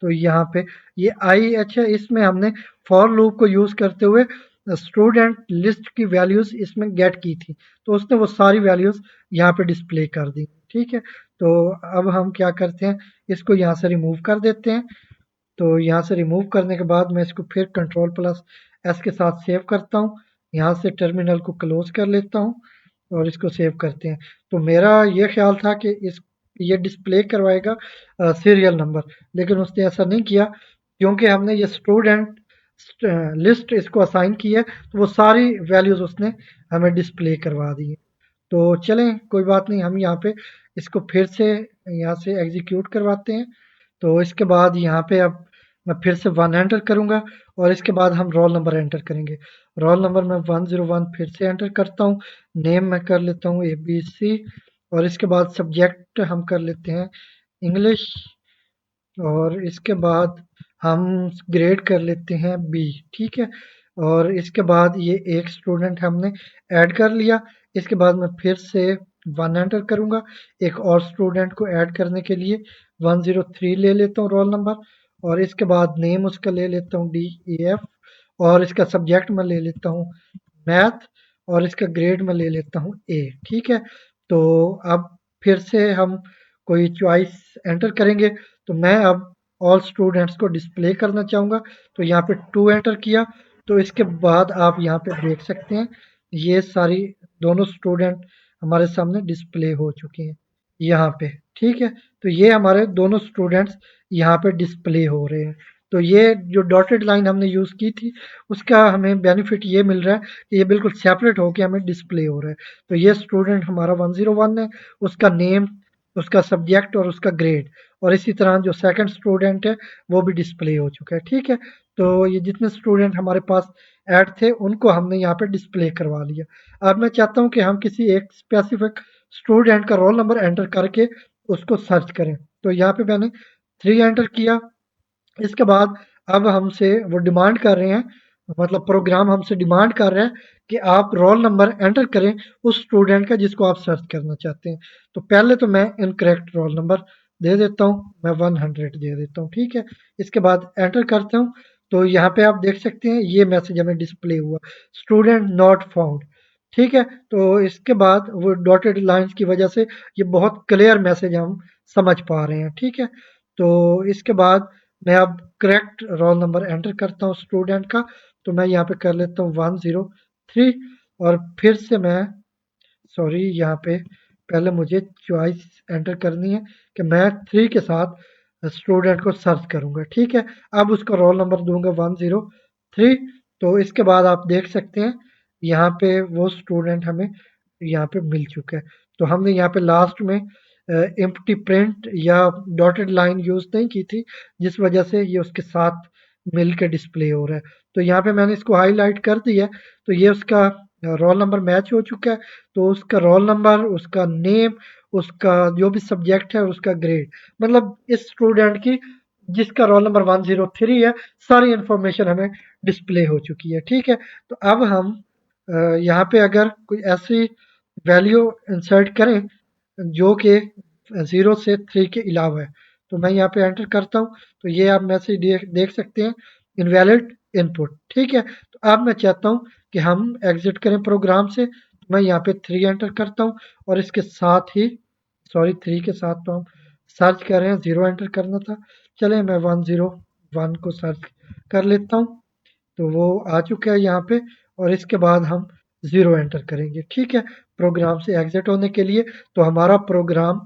तो यहाँ पे ये आई, अच्छा इसमें हमने फॉर लूप को यूज़ करते हुए स्टूडेंट लिस्ट की वैल्यूज़ इसमें गेट की थी, तो उसने वो सारी वैल्यूज़ यहाँ पे डिस्प्ले कर दी, ठीक है? तो अब हम क्या करते हैं, इसको यहाँ से रिमूव कर देते हैं। तो यहाँ से रिमूव करने के बाद मैं इसको फिर कंट्रोल प्लस एस के साथ सेव करता हूँ। यहाँ से टर्मिनल को क्लोज कर लेता हूँ और इसको सेव करते हैं। तो मेरा ये ख्याल था कि इस ये डिस्प्ले करवाएगा सीरियल नंबर, लेकिन उसने ऐसा नहीं किया क्योंकि हमने ये स्टूडेंट लिस्ट इसको असाइन की है, तो वो सारी वैल्यूज़ उसने हमें डिस्प्ले करवा दी है। तो चलें कोई बात नहीं, हम यहाँ पे इसको फिर से यहाँ से एग्जीक्यूट करवाते हैं। तो इसके बाद यहाँ पे अब मैं फिर से 1 एंटर करूँगा और इसके बाद हम रोल नंबर एंटर करेंगे। रोल नंबर मैं 101 फिर से एंटर करता हूँ। नेम मैं कर लेता हूँ ABC और इसके बाद सब्जेक्ट हम कर लेते हैं इंग्लिश और इसके बाद हम ग्रेड कर लेते हैं B, ठीक है? और इसके बाद ये एक स्टूडेंट हमने ऐड कर लिया। इसके बाद मैं फिर से 1 एंटर करूँगा। एक और स्टूडेंट को ऐड करने के लिए 103 ले लेता हूँ रोल नंबर और इसके बाद नेम उसका ले लेता हूँ DEF और इसका सब्जेक्ट मैं ले लेता हूँ मैथ और इसका ग्रेड मैं ले लेता हूँ A, ठीक है? तो अब फिर से हम कोई चॉइस एंटर करेंगे। तो मैं अब ऑल स्टूडेंट्स को डिस्प्ले करना चाहूँगा। तो यहाँ पे 2 एंटर किया। तो इसके बाद आप यहाँ पे देख सकते हैं ये सारी दोनों स्टूडेंट हमारे सामने डिस्प्ले हो चुके हैं यहाँ पे, ठीक है? तो ये हमारे दोनों स्टूडेंट्स यहाँ पे डिस्प्ले हो रहे हैं। तो ये जो डॉटेड लाइन हमने यूज़ की थी उसका हमें बेनिफिट ये मिल रहा है कि ये बिल्कुल सेपरेट होके हमें डिस्प्ले हो रहा है। तो ये स्टूडेंट हमारा 101 है, उसका नेम, उसका सब्जेक्ट और उसका ग्रेड और इसी तरह जो सेकंड स्टूडेंट है वो भी डिस्प्ले हो चुका है, ठीक है? तो ये जितने स्टूडेंट हमारे पास ऐड थे उनको हमने यहाँ पे डिस्प्ले करवा लिया। अब मैं चाहता हूँ कि हम किसी एक स्पेसिफिक स्टूडेंट का रोल नंबर एंटर करके उसको सर्च करें। तो यहाँ पे मैंने 3 एंटर किया। इसके बाद अब हमसे वो डिमांड कर रहे हैं, मतलब प्रोग्राम हमसे डिमांड कर रहा है कि आप रोल नंबर एंटर करें उस स्टूडेंट का जिसको आप सर्च करना चाहते हैं। तो पहले तो मैं इनकरेक्ट रोल नंबर दे देता हूँ, मैं 100 दे देता हूँ, ठीक है? इसके बाद एंटर करता हूँ। तो यहाँ पे आप देख सकते हैं ये मैसेज हमें डिस्प्ले हुआ, स्टूडेंट नॉट फाउंड, ठीक है? तो इसके बाद वो डॉटेड लाइन्स की वजह से ये बहुत क्लियर मैसेज हम समझ पा रहे हैं, ठीक है? तो इसके बाद मैं अब करेक्ट रोल नंबर एंटर करता हूँ स्टूडेंट का। तो मैं यहाँ पे कर लेता हूँ 103 और फिर से मैं सॉरी यहाँ पे पहले मुझे चॉइस एंटर करनी है कि मैं 3 के साथ स्टूडेंट को सर्च करूँगा, ठीक है? अब उसका रोल नंबर दूँगा 103। तो इसके बाद आप देख सकते हैं यहाँ पे वो स्टूडेंट हमें यहाँ पे मिल चुका है। तो हमने यहाँ पे लास्ट में एम्प्टी प्रिंट या डॉटेड लाइन यूज़ नहीं की थी, जिस वजह से ये उसके साथ मिल के डिस्प्ले हो रहा है। तो यहाँ पे मैंने इसको हाईलाइट कर दिया है, तो ये उसका रोल नंबर मैच हो चुका है। तो उसका रोल नंबर, उसका नेम, उसका जो भी सब्जेक्ट है, उसका ग्रेड, मतलब इस स्टूडेंट की जिसका रोल नंबर 103 है, सारी इन्फॉर्मेशन हमें डिस्प्ले हो चुकी है, ठीक है? तो अब हम यहाँ पे अगर कोई ऐसी वैल्यू इंसर्ट करें जो कि 0 से 3 के अलावा है, तो मैं यहाँ पे एंटर करता हूँ। तो ये आप मैसेज देख सकते हैं, इनवैलिड इनपुट, ठीक है? तो अब मैं चाहता हूँ कि हम एग्जिट करें प्रोग्राम से। तो मैं यहाँ पे 3 एंटर करता हूँ और इसके साथ ही सॉरी 3 के साथ तो हम सर्च कर रहे हैं, 0 एंटर करना था। चलें मैं 101 को सर्च कर लेता हूँ। तो वो आ चुका है यहाँ पे और इसके बाद हम 0 एंटर करेंगे, ठीक है? प्रोग्राम से एग्जिट होने के लिए। तो हमारा प्रोग्राम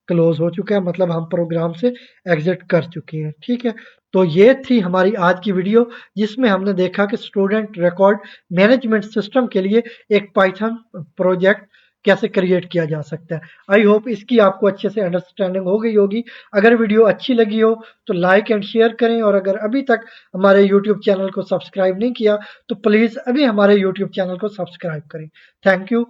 क्लोज हो चुका है, मतलब हम प्रोग्राम से एग्जिट कर चुके हैं, ठीक है? तो ये थी हमारी आज की वीडियो जिसमें हमने देखा कि स्टूडेंट रिकॉर्ड मैनेजमेंट सिस्टम के लिए एक पाइथन प्रोजेक्ट कैसे क्रिएट किया जा सकता है। आई होप इसकी आपको अच्छे से अंडरस्टैंडिंग हो गई होगी। अगर वीडियो अच्छी लगी हो तो लाइक एंड शेयर करें और अगर अभी तक हमारे यूट्यूब चैनल को सब्सक्राइब नहीं किया तो प्लीज़ अभी हमारे यूट्यूब चैनल को सब्सक्राइब करें। Thank you.